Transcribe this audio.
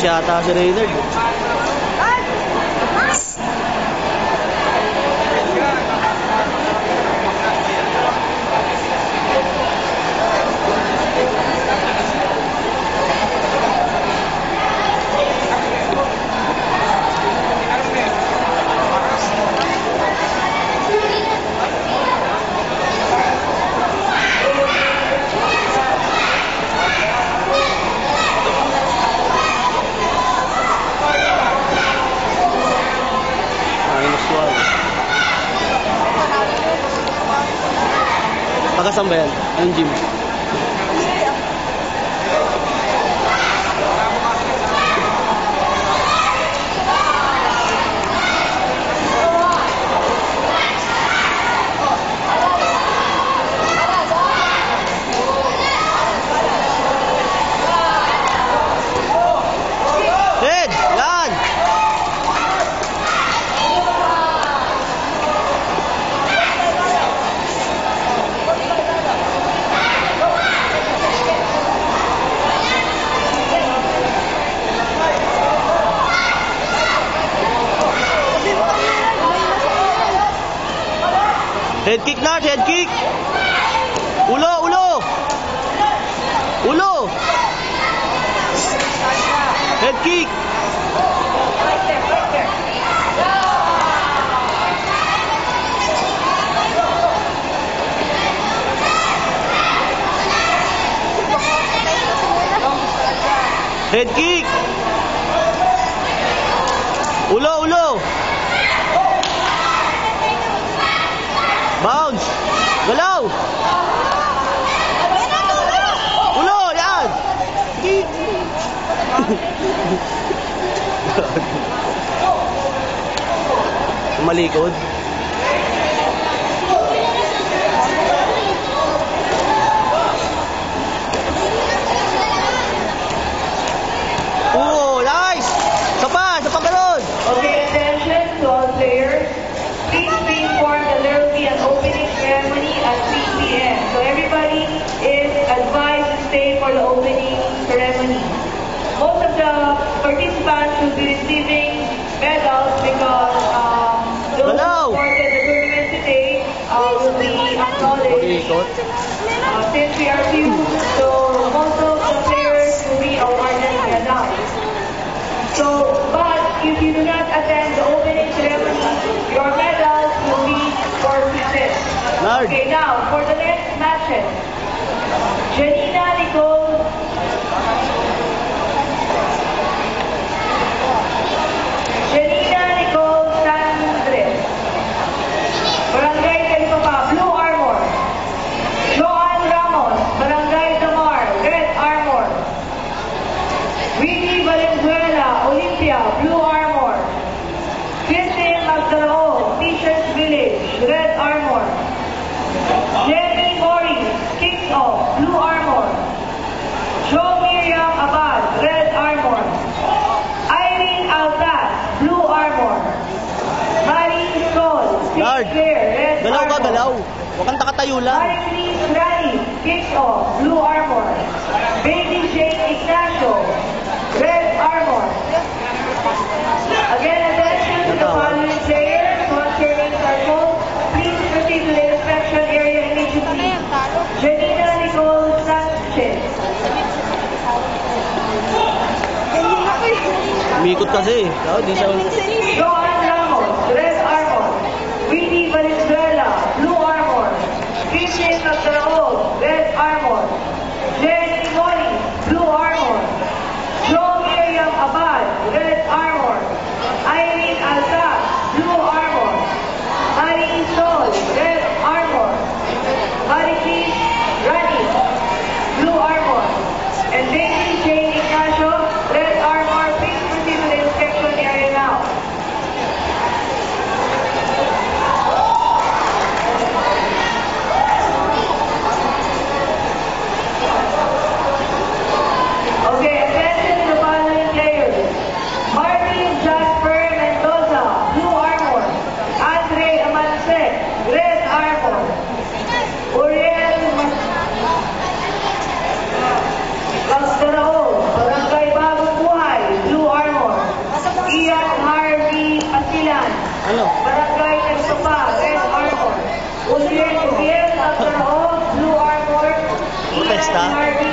Push yata si Reynard. Pagkasaan ba yan? Anong gym? Red! Yan! Head kick na, head kick. Ulo, ulo. Ulo. Head kick. Head kick. Ulo, ulo. Bounce! Galaw! Ulo! Yan! Malikod. Oh, nice! Sapa! Sapa ka doon! Okay, attention to all players. Please be informed that there will be an opening ceremony at 3 p.m. So everybody is advised to stay for the opening ceremony. Most of the participants will be receiving medals because those who supported the tournament today will be acknowledged. Since we are few, so most of the players will be awarded medals. So, but if you do not attend the opening ceremony, your medals will be forfeited. Okay, now for the next matches, Janina Nicole, Sandres, Barangay Calipapa, Blue Armor. Joan Ramos, Barangay Damar, Red Armor. Winnie Valenzuela, Olympia, Blue Armor. Christine Magdalao, Teachers Village, Red Armor. Jenny Morris, Kicks Off, Blue Armor. Jo Miriam Abad, Red Armor. Irene Altaz, Blue Armor. Marie Sol, Sinclair, Red Galaw ka, Armor. galaw. Huwag kang takatayo lang. Marie Rani, Kicks Off, Blue Armor. Baby Jane Ignacio, Red Armor. Again, attention to the following players. Once your names are called, please proceed to the inspection area immediately. Janina Nicole Sanchez. Umikot kasi. Di siya... Joan Ramos, Red Armor. Winnie Valenzuela, Blue Armor. Christine Magdalao, Red Armor. Jenny Mori, Blue Armor. Jo Miriam Abad, Red Armor. Irene Altaz, Blue Armor. Marie Sol, Red Armor. Marie Rani, Blue Armor. And Baby Jane Ignacio, Red Armor. Please proceed to the inspection area now. artista.